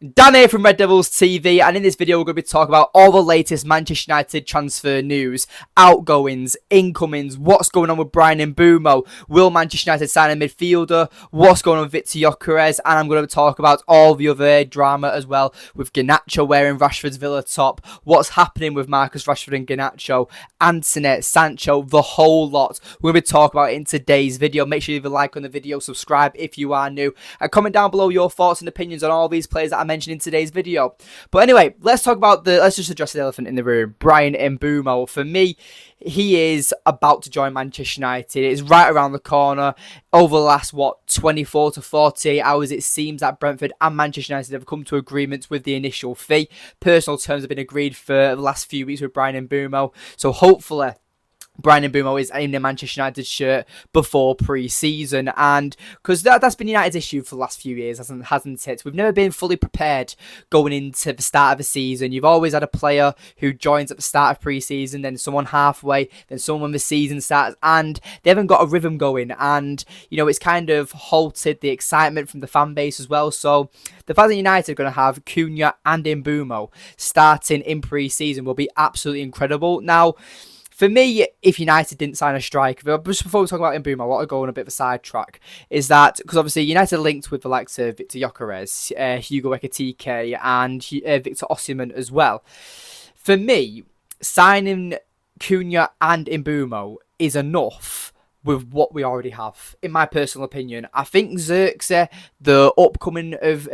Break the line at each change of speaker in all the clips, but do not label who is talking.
Dan here from Red Devils TV, and in this video we're going to be talking about all the latest Manchester United transfer news, outgoings, incomings, what's going on with Bryan Mbeumo, will Manchester United sign a midfielder, what's going on with Gyokeres, and I'm going to talk about all the other drama as well, with Garnacho wearing Rashford's Villa top, what's happening with Marcus Rashford and Garnacho, Antony, Sancho, the whole lot. We're going to be talking about it in today's video. Make sure you leave a like on the video, subscribe if you are new, and comment down below your thoughts and opinions on all these players that I mentioned in today's video. But anyway, let's just address the elephant in the room. Bryan Mbeumo. For me, he is about to join Manchester United. It's right around the corner. Over the last 24 to 48 hours, it seems that Brentford and Manchester United have come to agreements with the initial fee. Personal terms have been agreed for the last few weeks with Bryan Mbeumo, so hopefully Bryan Mbeumo is in the Manchester United shirt before pre-season, and because that's been United's issue for the last few years, hasn't it? We've never been fully prepared going into the start of the season. You've always had a player who joins at the start of pre-season, then someone halfway, then someone when the season starts, and they haven't got a rhythm going, and it's kind of halted the excitement from the fan base as well. So the fact that United are going to have Cunha and Mbeumo starting in pre-season will be absolutely incredible. Now, for me, if United didn't sign a striker, just before we talk about Mbeumo, I want to go on a bit of a sidetrack, is that, because obviously United are linked with the likes of Victor Gyokeres, Hugo Ekitike, and Victor Osimhen as well. For me, signing Cunha and Mbeumo is enough with what we already have, in my personal opinion. I think Xerxes, the upcoming of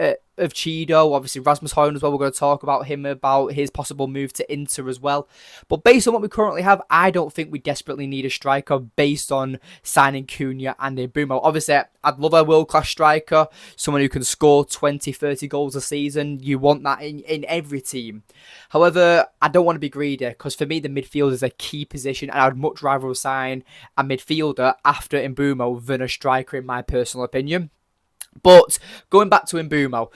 Cheeto, obviously Rasmus Hojlund as well, we're going to talk about him, about his possible move to Inter as well. But based on what we currently have, I don't think we desperately need a striker based on signing Cunha and Mbeumo. Obviously, I'd love a world-class striker, someone who can score 20, 30 goals a season. You want that in every team. However, I don't want to be greedy, because for me, the midfield is a key position, and I would much rather sign a midfielder after Mbeumo than a striker, in my personal opinion. But going back to Mbeumo,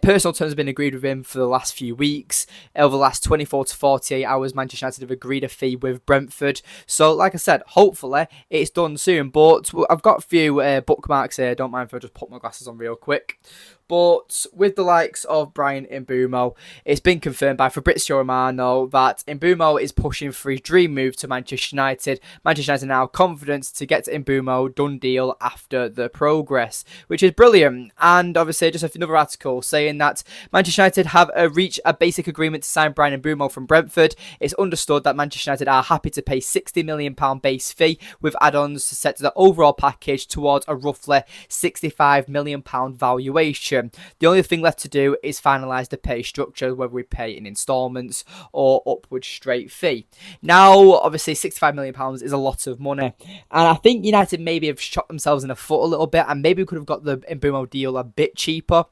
personal terms have been agreed with him for the last few weeks. Over the last 24 to 48 hours, Manchester United have agreed a fee with Brentford. So, like I said, hopefully it's done soon. But I've got a few bookmarks here. Don't mind if I just put my glasses on real quick. But with the likes of Bryan Mbeumo, it's been confirmed by Fabrizio Romano that Mbeumo is pushing for his dream move to Manchester United. Manchester United are now confident to get to Mbeumo, done deal after the progress, which is brilliant. And obviously, just another article saying that Manchester United have reached a basic agreement to sign Bryan Mbeumo from Brentford. It's understood that Manchester United are happy to pay £60 million base fee, with add-ons set to the overall package towards a roughly £65 million valuation. The only thing left to do is finalise the pay structure, whether we pay in instalments or upward straight fee. Now, obviously, £65 million is a lot of money, and I think United maybe have shot themselves in the foot a little bit, and maybe we could have got the Mbuemo deal a bit cheaper,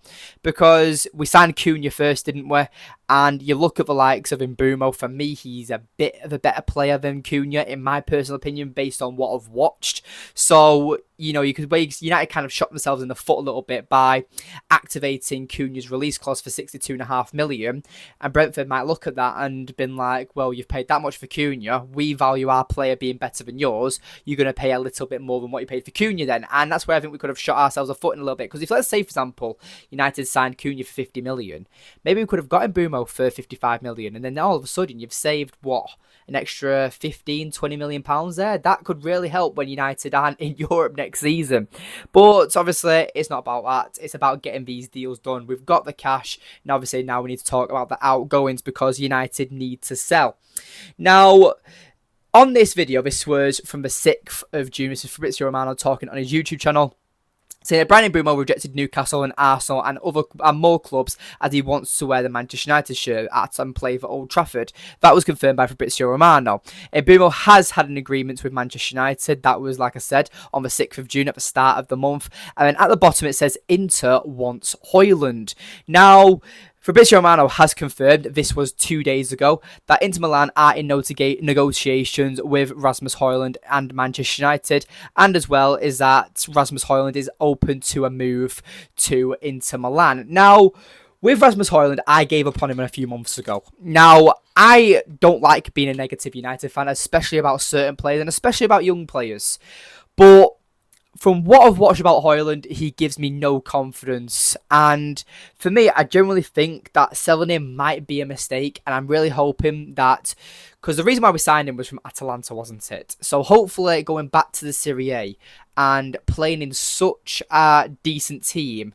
because we signed Cunha first, didn't we? And you look at the likes of Mbuemo, for me, he's a bit of a better player than Cunha, in my personal opinion, based on what I've watched. So, United kind of shot themselves in the foot a little bit by activating Cunha's release clause for £62.5 million. And Brentford might look at that and been like, well, you've paid that much for Cunha. We value our player being better than yours. You're going to pay a little bit more than what you paid for Cunha then. And that's where I think we could have shot ourselves a foot in a little bit. Because if, let's say, for example, United signed Cunha for £50 million, maybe we could have got Mbuemo for £55 million, and then all of a sudden you've saved an extra £15-20 million there. That could really help when United aren't in Europe next season. But obviously it's not about that, it's about getting these deals done. We've got the cash, and obviously now we need to talk about the outgoings, because United need to sell. Now, on this video, this was from the 6th of June, this is Fabrizio Romano talking on his YouTube channel, saying that Bryan Mbeumo rejected Newcastle and Arsenal and more clubs as he wants to wear the Manchester United shirt at and play for Old Trafford. That was confirmed by Fabrizio Romano. Mbeumo has had an agreement with Manchester United. That was, like I said, on the 6th of June at the start of the month. And then at the bottom it says Inter wants Hojlund. Now, Fabrizio Romano has confirmed, this was 2 days ago, that Inter Milan are in negotiations with Rasmus Hojlund and Manchester United, and as well is that Rasmus Hojlund is open to a move to Inter Milan. Now, with Rasmus Hojlund, I gave up on him a few months ago. Now, I don't like being a negative United fan, especially about certain players and especially about young players. But from what I've watched about Hojlund, he gives me no confidence. And for me, I generally think that selling him might be a mistake. And I'm really hoping that, because the reason why we signed him was from Atalanta, wasn't it? So hopefully going back to the Serie A and playing in such a decent team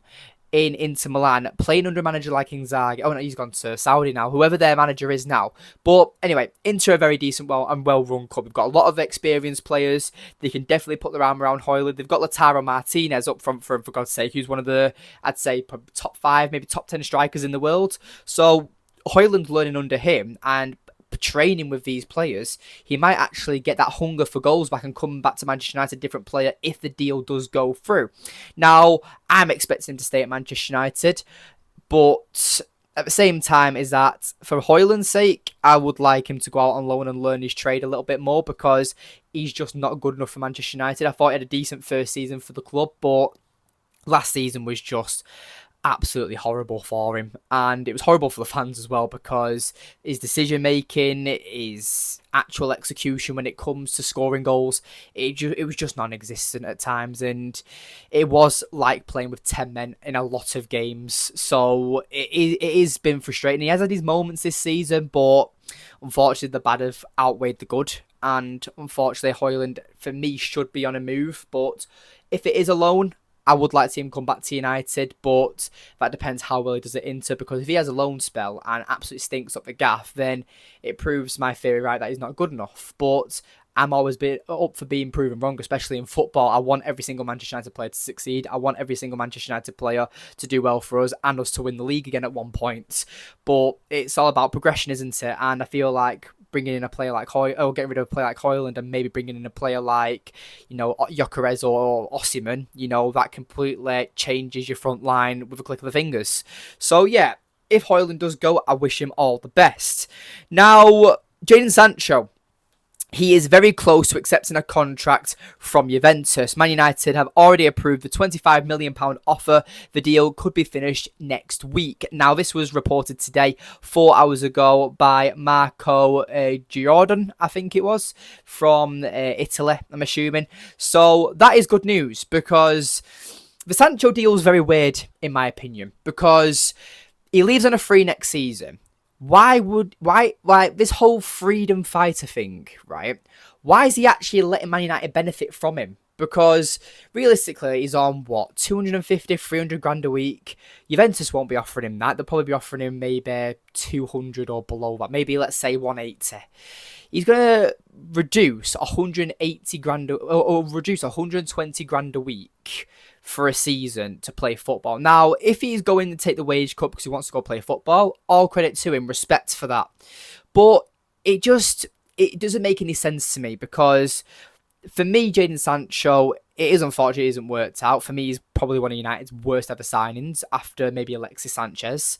in Inter Milan, playing under a manager like Inzaghi. Oh no, he's gone to Saudi now, whoever their manager is now. But anyway, Inter are very decent, well-run club. They've got a lot of experienced players. They can definitely put their arm around Hojlund. They've got Lautaro Martinez up front for God's sake, who's one of the, I'd say, top 5, maybe top 10 strikers in the world. So Hojlund learning under him and training with these players, he might actually get that hunger for goals back and come back to Manchester United a different player if the deal does go through. Now, I'm expecting him to stay at Manchester United, but at the same time is that for Hojlund's sake, I would like him to go out on loan and learn his trade a little bit more, because he's just not good enough for Manchester United. I thought he had a decent first season for the club, but last season was just absolutely horrible for him, and it was horrible for the fans as well, because his decision making, his actual execution when it comes to scoring goals, it was just non-existent at times, and it was like playing with 10 men in a lot of games. So it has been frustrating. He has had his moments this season, but unfortunately the bad have outweighed the good, and unfortunately Hojlund for me should be on a move. But if it is a loan, I would like to see him come back to United, but that depends how well he does it Inter, because if he has a loan spell and absolutely stinks up the gaff, then it proves my theory right that he's not good enough. But I'm always up for being proven wrong, especially in football. I want every single Manchester United player to succeed. I want every single Manchester United player to do well for us and us to win the league again at one point. But it's all about progression, isn't it? And I feel like bringing in a player like getting rid of a player like Hojlund and maybe bringing in a player like, Gyokeres or Osimhen, that completely changes your front line with a click of the fingers. So yeah, if Hojlund does go, I wish him all the best. Now, Jadon Sancho. He is very close to accepting a contract from Juventus. Man United have already approved the £25 million offer. The deal could be finished next week. Now, this was reported today, 4 hours ago, by Marco Jadon, I think it was, from Italy, I'm assuming. So that is good news, because the Sancho deal is very weird, in my opinion, because he leaves on a free next season. Why this whole freedom fighter thing, right? Why is he actually letting Man United benefit from him? Because realistically, he's on 250, 300 grand a week. Juventus won't be offering him that. They'll probably be offering him maybe 200 or below that. Maybe let's say 180. He's going to reduce 180 grand or reduce 120 grand a week for a season to play football. Now, if he's going to take the wage cut because he wants to go play football, all credit to him, respect for that. But it doesn't make any sense to me, because for me, Jadon Sancho, it is unfortunate it hasn't worked out. For me, he's probably one of United's worst ever signings after maybe Alexis Sanchez.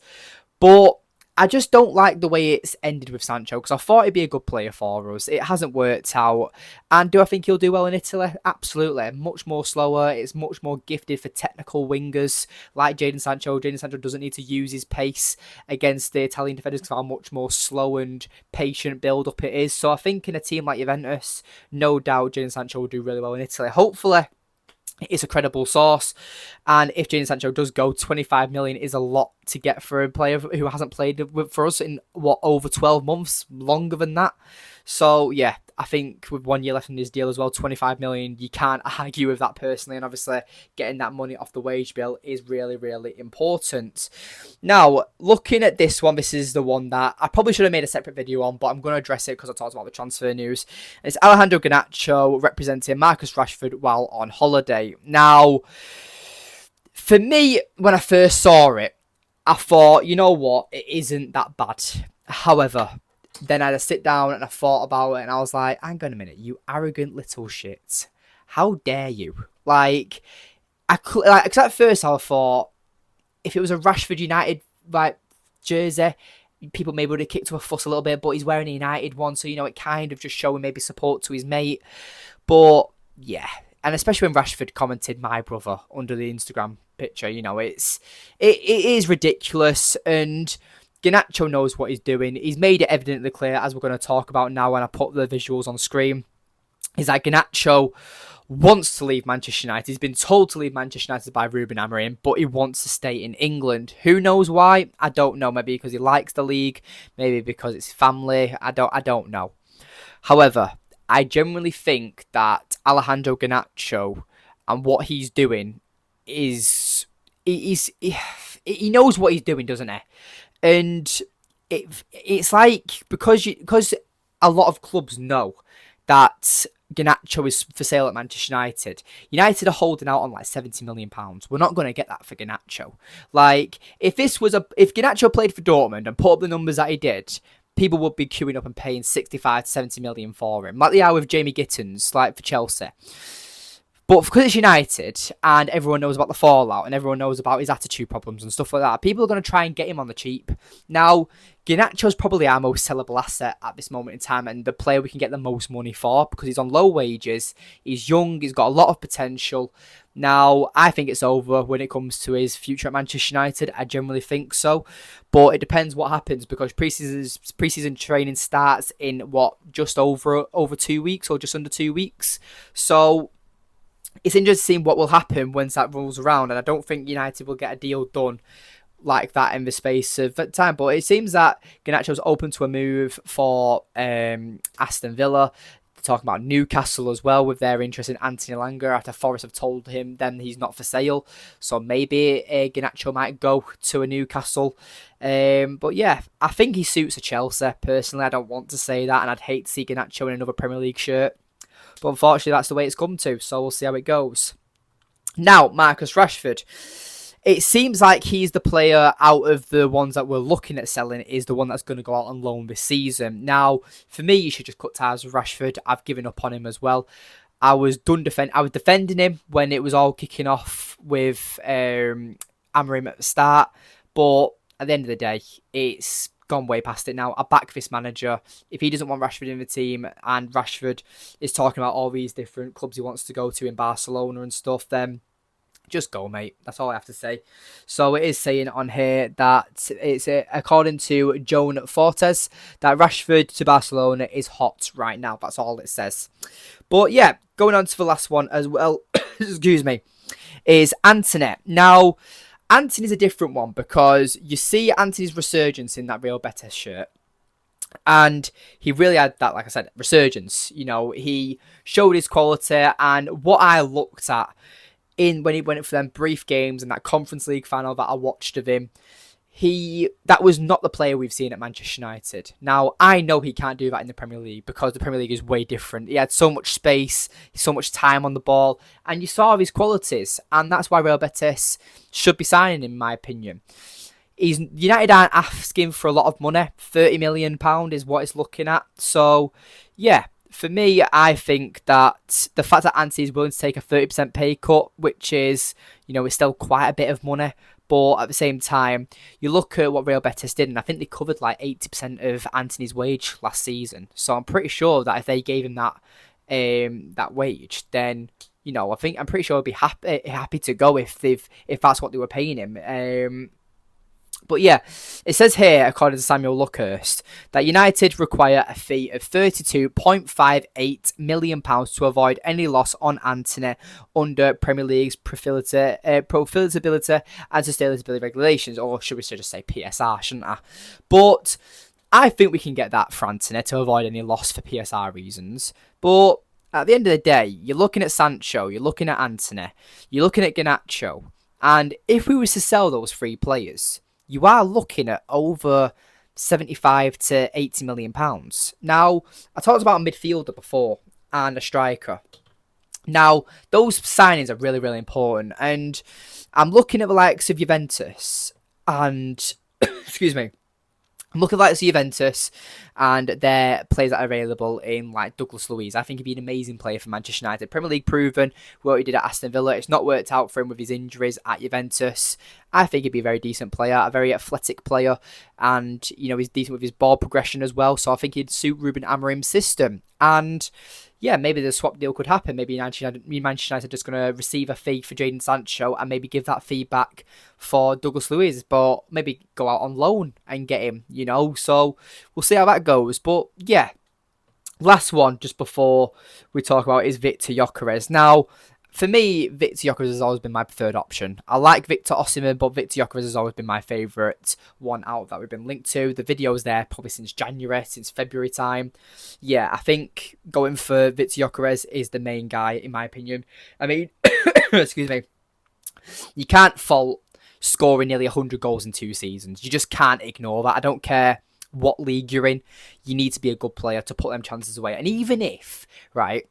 But I just don't like the way it's ended with Sancho, because I thought he'd be a good player for us. It hasn't worked out. And do I think he'll do well in Italy? Absolutely. Much more slower. It's much more gifted for technical wingers like Jadon Sancho. Jadon Sancho doesn't need to use his pace against the Italian defenders because of how much more slow and patient build-up it is. So I think in a team like Juventus, no doubt Jadon Sancho will do really well in Italy. Hopefully, it's a credible source, and if Jadon Sancho does go, 25 million is a lot to get for a player who hasn't played for us in over 12 months, longer than that. So yeah, I think with 1 year left in his deal as well, 25 million, you can't argue with that personally, and obviously getting that money off the wage bill is really, really important. Now, looking at this one, this is the one that I probably should have made a separate video on, but I'm going to address it because I talked about the transfer news. It's Alejandro Garnacho representing Marcus Rashford while on holiday. Now, for me, when I first saw it, I thought, you know what, it isn't that bad. However, then I had to sit down and I thought about it, and I was like, hang on a minute, you arrogant little shit. How dare you? Because at first I thought, if it was a Rashford United jersey, people maybe would have kicked up a fuss a little bit, but he's wearing a United one, so, it kind of just showing maybe support to his mate. But, yeah. And especially when Rashford commented my brother under the Instagram picture, it is ridiculous, and Garnacho knows what he's doing. He's made it evidently clear, as we're going to talk about now when I put the visuals on screen, is that Garnacho wants to leave Manchester United. He's been told to leave Manchester United by Ruben Amorim, but he wants to stay in England. Who knows why? I don't know. Maybe because he likes the league, maybe because it's family. I don't know. However, I genuinely think that Alejandro Garnacho and what he's doing is he knows what he's doing, doesn't he? And it's like because a lot of clubs know that Garnacho is for sale at Manchester United. United are holding out on like £70 million. We're not going to get that for Garnacho. Like if Garnacho played for Dortmund and put up the numbers that he did, people would be queuing up and paying 65 to 70 million for him, like they are with Jamie Gittins, like for Chelsea. But because it's United and everyone knows about the fallout and everyone knows about his attitude problems and stuff like that, people are going to try and get him on the cheap. Now, Garnacho's probably our most sellable asset at this moment in time and the player we can get the most money for because he's on low wages, he's young, he's got a lot of potential. Now, I think it's over when it comes to his future at Manchester United. I generally think so. But it depends what happens because pre-season training starts in, just over 2 weeks or just under 2 weeks. So it's interesting what will happen once that rolls around, and I don't think United will get a deal done like that in the space of time. But it seems that Garnacho's open to a move for Aston Villa. They're talking about Newcastle as well with their interest in Antony after Forest have told him then he's not for sale. So maybe Garnacho might go to a Newcastle. But yeah, I think he suits a Chelsea. Personally, I don't want to say that, and I'd hate to see Garnacho in another Premier League shirt. But unfortunately, that's the way it's come to. So we'll see how it goes. Now, Marcus Rashford. It seems like he's the player out of the ones that we're looking at selling is the one that's going to go out on loan this season. Now, for me, you should just cut ties with Rashford. I've given up on him as well. I was defending him when it was all kicking off with Amorim at the start. But at the end of the day, it's gone way past it now. I back this manager. If he doesn't want Rashford in the team and Rashford is talking about all these different clubs he wants to go to in Barcelona and stuff, then just go, mate. That's all I have to say. So it is saying on here that it's according to Joan Fortes that Rashford to Barcelona is hot right now. That's all it says. But yeah, going on to the last one as well, excuse me, is Antony. Now, Antony's a different one because you see Antony's resurgence in that Real Betis shirt. And he really had that, like I said, resurgence. You know, he showed his quality. And what I looked at when he went for them brief games and that Conference League final that I watched of him, that was not the player we've seen at Manchester United. Now, I know he can't do that in the Premier League because the Premier League is way different. He had so much space, so much time on the ball, and you saw his qualities, and that's why Real Betis should be signing him, in my opinion. United aren't asking for a lot of money. £30 million is what it's looking at. So, yeah, for me, I think that the fact that Antony is willing to take a 30% pay cut, which is, is still quite a bit of money. But at the same time, you look at what Real Betis did, and I think they covered like 80% of Antony's wage last season. So I'm pretty sure that if they gave him that wage, then I'm pretty sure he'd be happy to go if that's what they were paying him. But yeah, it says here, according to Samuel Luckhurst, that United require a fee of £32.58 million to avoid any loss on Antony under Premier League's profitability and sustainability regulations, or should we just say PSR, shouldn't I? But I think we can get that for Antony to avoid any loss for PSR reasons. But at the end of the day, you're looking at Sancho, you're looking at Antony, you're looking at Garnacho, and if we were to sell those three players, you are looking at over 75 to 80 million pounds. Now, I talked about a midfielder before and a striker. Now, those signings are really, really important. And I'm looking at the likes of Juventus and, excuse me, I'm looking at the likes of Juventus and their players that are available in like Douglas Luiz. I think he'd be an amazing player for Manchester United. Premier League proven what he did at Aston Villa. It's not worked out for him with his injuries at Juventus. I think he'd be a very decent player, a very athletic player, and he's decent with his ball progression as well. So I think he'd suit Ruben Amorim's system. And yeah, maybe the swap deal could happen. Maybe Manchester United are just going to receive a fee for Jadon Sancho and maybe give that fee back for Douglas Luiz, but maybe go out on loan and get him, So we'll see how that goes. But yeah, Last one, just before we talk about, is Victor Gyokeres. Now, for me, Victor Gyokeres has always been my preferred option. I like Victor Osimhen, but Victor Gyokeres has always been my favourite one out that we've been linked to. The video's there probably since January, since February time. Yeah, I think going for Victor Gyokeres is the main guy, in my opinion. I mean, excuse me, you can't fault scoring nearly 100 goals in 2 seasons. You just can't ignore that. I don't care what league you're in, you need to be a good player to put them chances away. And even if, right,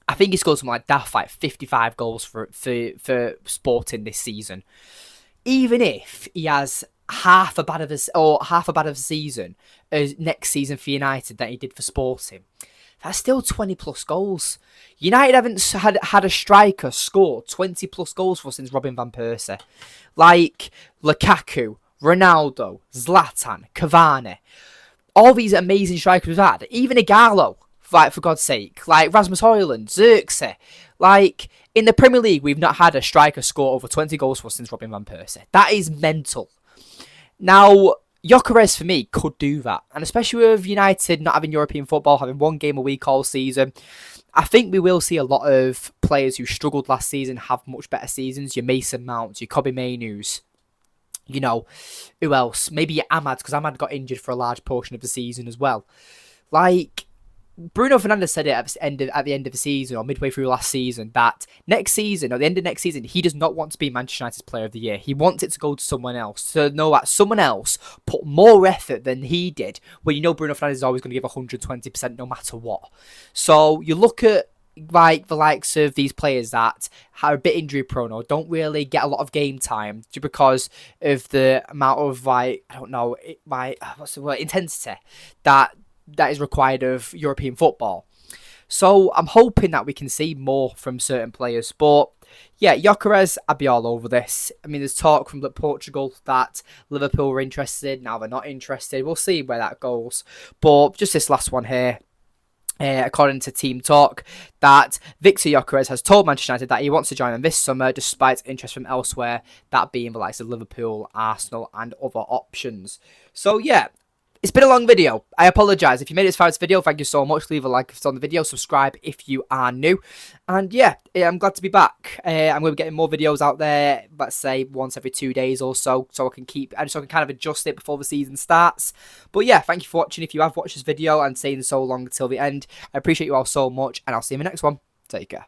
I think he scored something like daft, like 55 goals for Sporting this season. Even if he has half a bad of a season as next season for United that he did for Sporting, that's still 20 plus goals. United haven't had a striker score 20 plus goals for since Robin van Persie. Like Lukaku, Ronaldo, Zlatan, Cavani, all these amazing strikers we've had, even Igalo, like, for God's sake, like Rasmus Hojlund, Xerxes, like, in the Premier League, we've not had a striker score over 20 goals for since Robin van Persie. That is mental. Now, Gyokeres, for me, could do that, and especially with United not having European football, having 1 game a week all season, I think we will see a lot of players who struggled last season have much better seasons. Your Mason Mounts, your Kobe Mainus, you know, who else? Maybe Ahmad, because Ahmad got injured for a large portion of the season as well. Like, Bruno Fernandes said it at the end of the season, or midway through last season, that next season, or the end of next season, he does not want to be Manchester United's Player of the Year. He wants it to go to someone else. So know that someone else put more effort than he did, where you know Bruno Fernandes is always going to give 120% no matter what. So you look at like the likes of these players that are a bit injury prone or don't really get a lot of game time just because of the amount of, like, I don't know, what's the word, intensity that is required of European football. So I'm hoping that we can see more from certain players. But yeah, Gyokeres, I'd be all over this. I mean, there's talk from Portugal that Liverpool were interested. Now they're not interested. We'll see where that goes. But just this last one here. According to Team Talk, that Victor Gyokeres has told Manchester United that he wants to join them this summer despite interest from elsewhere, that being the likes of Liverpool, Arsenal and other options. So yeah, it's been a long video. I apologise. If you made it as far as this video, thank you so much. Leave a like if it's on the video. Subscribe if you are new. And yeah, I'm glad to be back. I'm going to be getting more videos out there, let's say once every 2 days or so I can kind of adjust it before the season starts. But yeah, thank you for watching. If you have watched this video and staying so long until the end, I appreciate you all so much, and I'll see you in the next one. Take care.